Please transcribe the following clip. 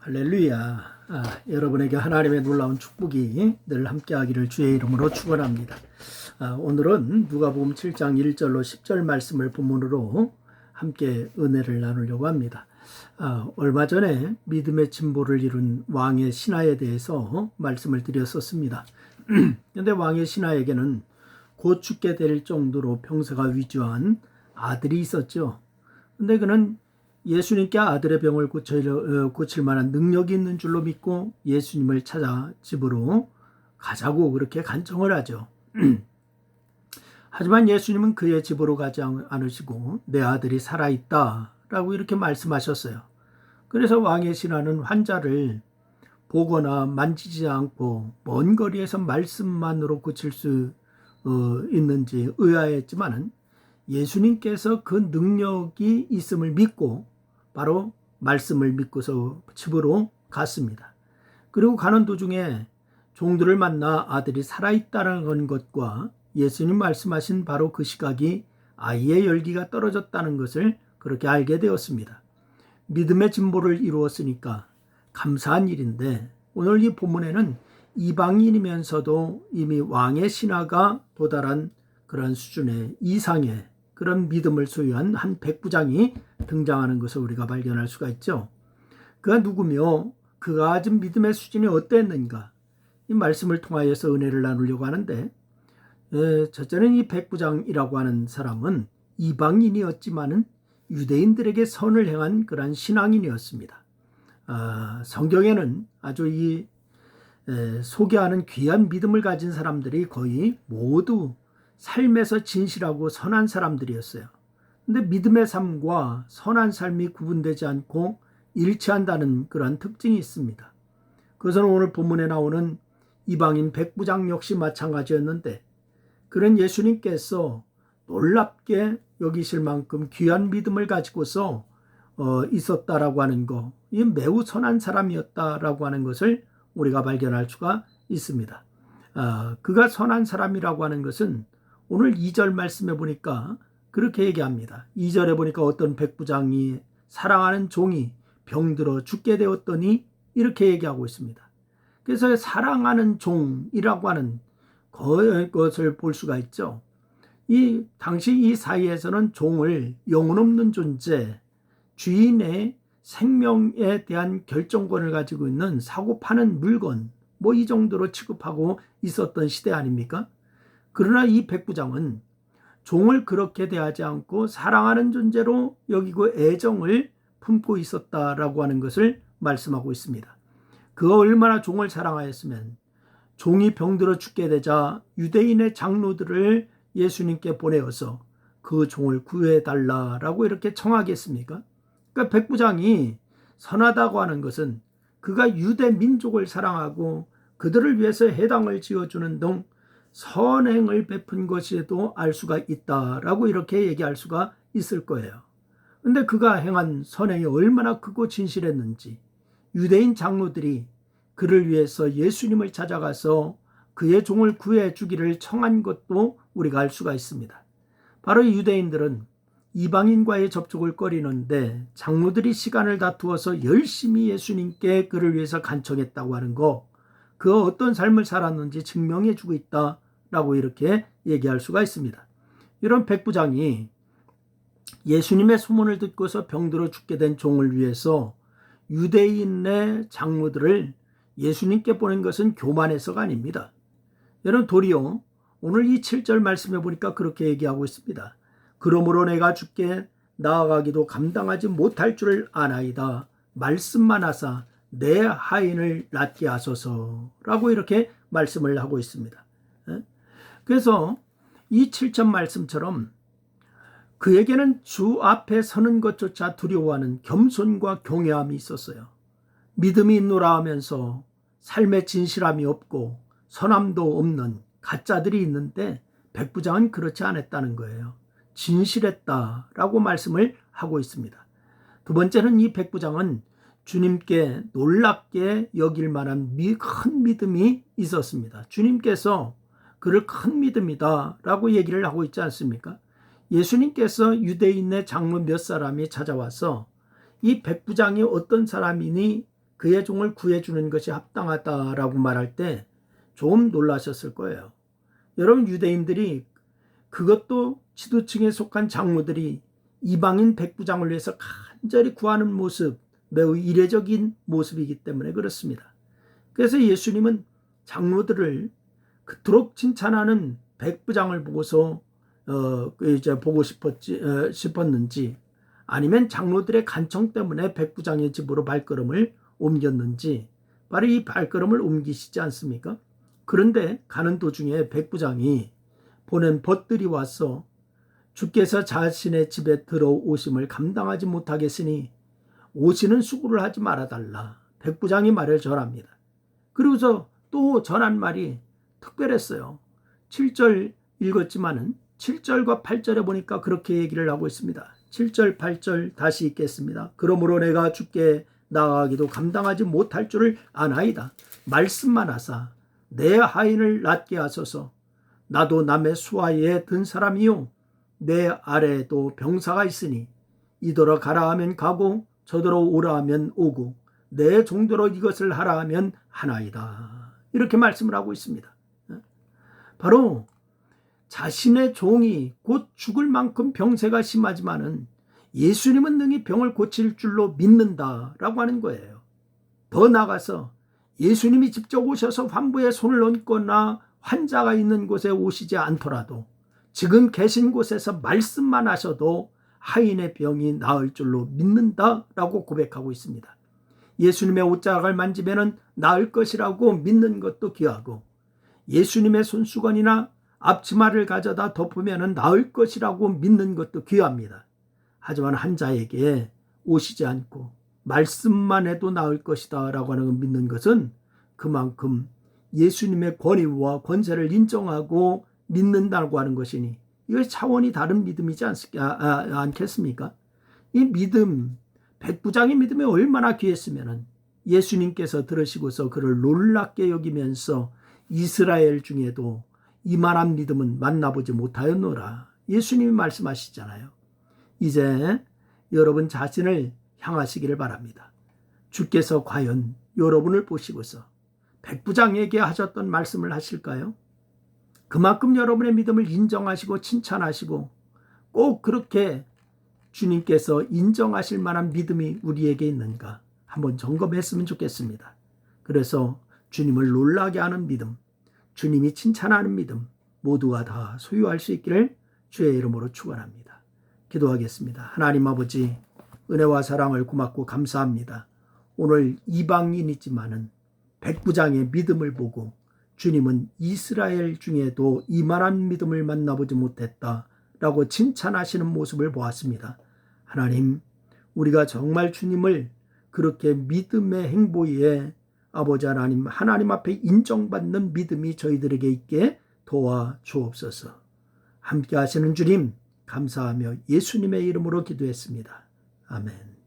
할렐루야. 여러분에게 하나님의 놀라운 축복이 늘 함께하기를 주의 이름으로 축원합니다. 오늘은 누가복음 7장 1절로 10절 말씀을 본문으로 함께 은혜를 나누려고 합니다. 얼마 전에 믿음의 진보를 이룬 왕의 신하에 대해서 말씀을 드렸었습니다. 그런데 왕의 신하에게는 곧 죽게 될 정도로 병세가 위중한 아들이 있었죠. 근데 그는 예수님께 아들의 병을 고칠 만한 능력이 있는 줄로 믿고 예수님을 찾아 집으로 가자고 그렇게 간청을 하죠. 하지만 예수님은 그의 집으로 가지 않으시고 내 아들이 살아있다 라고 이렇게 말씀하셨어요. 그래서 왕의 신하는 환자를 보거나 만지지 않고 먼 거리에서 말씀만으로 고칠 수 있는지 의아했지만은 예수님께서 그 능력이 있음을 믿고 바로 말씀을 믿고서 집으로 갔습니다. 그리고 가는 도중에 종들을 만나 아들이 살아있다는 것과 예수님 말씀하신 바로 그 시각이 아이의 열기가 떨어졌다는 것을 그렇게 알게 되었습니다. 믿음의 진보를 이루었으니까 감사한 일인데 오늘 이 본문에는 이방인이면서도 이미 왕의 신하가 도달한 그런 수준의 이상의 그런 믿음을 소유한 한 백부장이 등장하는 것을 우리가 발견할 수가 있죠. 그가 누구며 그가 가진 믿음의 수준이 어땠는가, 이 말씀을 통하여서 은혜를 나누려고 하는데, 첫째는 이 백부장이라고 하는 사람은 이방인이었지만은 유대인들에게 선을 행한 그러한 신앙인이었습니다. 성경에는 아주 이 소개하는 귀한 믿음을 가진 사람들이 거의 모두 삶에서 진실하고 선한 사람들이었어요. 근데 믿음의 삶과 선한 삶이 구분되지 않고 일치한다는 그런 특징이 있습니다. 그것은 오늘 본문에 나오는 이방인 백부장 역시 마찬가지였는데, 그런 예수님께서 놀랍게 여기실 만큼 귀한 믿음을 가지고서 있었다라고 하는 거, 이 매우 선한 사람이었다라고 하는 것을 우리가 발견할 수가 있습니다. 그가 선한 사람이라고 하는 것은 오늘 2절 말씀에 보니까 그렇게 얘기합니다. 2절에 보니까 어떤 백부장이 사랑하는 종이 병들어 죽게 되었더니 이렇게 얘기하고 있습니다. 그래서 사랑하는 종이라고 하는 것을 볼 수가 있죠. 이 당시 이 사이에서는 종을 영혼 없는 존재, 주인의 생명에 대한 결정권을 가지고 있는 사고 파는 물건, 뭐 이 정도로 취급하고 있었던 시대 아닙니까? 그러나 이 백부장은 종을 그렇게 대하지 않고 사랑하는 존재로 여기고 애정을 품고 있었다라고 하는 것을 말씀하고 있습니다. 그가 얼마나 종을 사랑하였으면 종이 병들어 죽게 되자 유대인의 장로들을 예수님께 보내어서 그 종을 구해달라라고 이렇게 청하겠습니까? 그러니까 백부장이 선하다고 하는 것은 그가 유대 민족을 사랑하고 그들을 위해서 해당을 지어주는 등 선행을 베푼 것에도 알 수가 있다라고 이렇게 얘기할 수가 있을 거예요. 그런데 그가 행한 선행이 얼마나 크고 진실했는지 유대인 장로들이 그를 위해서 예수님을 찾아가서 그의 종을 구해 주기를 청한 것도 우리가 알 수가 있습니다. 바로 유대인들은 이방인과의 접촉을 꺼리는데 장로들이 시간을 다투어서 열심히 예수님께 그를 위해서 간청했다고 하는 거, 그가 어떤 삶을 살았는지 증명해 주고 있다라고 이렇게 얘기할 수가 있습니다. 이런 백부장이 예수님의 소문을 듣고서 병들어 죽게 된 종을 위해서 유대인의 장로들을 예수님께 보낸 것은 교만해서가 아닙니다. 여러분, 도리어 오늘 이 7절 말씀에 보니까 그렇게 얘기하고 있습니다. 그러므로 내가 주께 나아가기도 감당하지 못할 줄을 아나이다. 말씀만 하사 내 하인을 낫게 하소서라고 이렇게 말씀을 하고 있습니다. 그래서 이 7절 말씀처럼 그에게는 주 앞에 서는 것조차 두려워하는 겸손과 경외함이 있었어요. 믿음이 있노라 하면서 삶의 진실함이 없고 선함도 없는 가짜들이 있는데 백부장은 그렇지 않았다는 거예요. 진실했다라고 말씀을 하고 있습니다. 두 번째는 이 백부장은 주님께 놀랍게 여길 만한 큰 믿음이 있었습니다. 주님께서 그를 큰 믿음이다 라고 얘기를 하고 있지 않습니까? 예수님께서 유대인의 장로 몇 사람이 찾아와서 이 백부장이 어떤 사람이니 그의 종을 구해주는 것이 합당하다라고 말할 때 좀 놀라셨을 거예요. 여러분, 유대인들이, 그것도 지도층에 속한 장로들이 이방인 백부장을 위해서 간절히 구하는 모습, 매우 이례적인 모습이기 때문에 그렇습니다. 그래서 예수님은 장로들을 그토록 칭찬하는 백부장을 보고서 보고 싶었는지, 아니면 장로들의 간청 때문에 백부장의 집으로 발걸음을 옮겼는지, 바로 이 발걸음을 옮기시지 않습니까? 그런데 가는 도중에 백부장이 보낸 벗들이 와서 주께서 자신의 집에 들어오심을 감당하지 못하겠으니 오시는 수고를 하지 말아달라. 백부장이 말을 전합니다. 그리고서 또 전한 말이 특별했어요. 7절 읽었지만은 7절과 8절에 보니까 그렇게 얘기를 하고 있습니다. 7절, 8절 다시 읽겠습니다. 그러므로 내가 주께 나아가기도 감당하지 못할 줄을 아나이다. 말씀만 하사 내 하인을 낫게 하소서. 나도 남의 수하에 든 사람이요 내 아래에도 병사가 있으니 이더러 가라 하면 가고 저더러 오라 하면 오고 내 종대로 이것을 하라 하면 하나이다. 이렇게 말씀을 하고 있습니다. 바로 자신의 종이 곧 죽을 만큼 병세가 심하지만은 예수님은 능히 병을 고칠 줄로 믿는다라고 하는 거예요. 더 나아가서 예수님이 직접 오셔서 환부에 손을 얹거나 환자가 있는 곳에 오시지 않더라도 지금 계신 곳에서 말씀만 하셔도 하인의 병이 나을 줄로 믿는다라고 고백하고 있습니다. 예수님의 옷자락을 만지면은 나을 것이라고 믿는 것도 귀하고, 예수님의 손수건이나 앞치마를 가져다 덮으면은 나을 것이라고 믿는 것도 귀합니다. 하지만 한 자에게 오시지 않고 말씀만 해도 나을 것이다 라고 하는 걸 믿는 것은 그만큼 예수님의 권위와 권세를 인정하고 믿는다고 하는 것이니 이것이 차원이 다른 믿음이지 않겠습니까? 이 믿음, 백부장의 믿음이 얼마나 귀했으면 예수님께서 들으시고서 그를 놀랍게 여기면서 이스라엘 중에도 이만한 믿음은 만나보지 못하였노라. 예수님이 말씀하시잖아요. 이제 여러분 자신을 향하시기를 바랍니다. 주께서 과연 여러분을 보시고서 백부장에게 하셨던 말씀을 하실까요? 그만큼 여러분의 믿음을 인정하시고 칭찬하시고 꼭 그렇게 주님께서 인정하실 만한 믿음이 우리에게 있는가 한번 점검했으면 좋겠습니다. 그래서 주님을 놀라게 하는 믿음, 주님이 칭찬하는 믿음 모두가 다 소유할 수 있기를 주의 이름으로 축원합니다. 기도하겠습니다. 하나님 아버지, 은혜와 사랑을 고맙고 감사합니다. 오늘 이방인이지만은 백부장의 믿음을 보고 주님은 이스라엘 중에도 이만한 믿음을 만나보지 못했다라고 칭찬하시는 모습을 보았습니다. 하나님, 우리가 정말 주님을 그렇게 믿음의 행보에 아버지 하나님 앞에 인정받는 믿음이 저희들에게 있게 도와 주옵소서. 함께 하시는 주님 감사하며 예수님의 이름으로 기도했습니다. 아멘.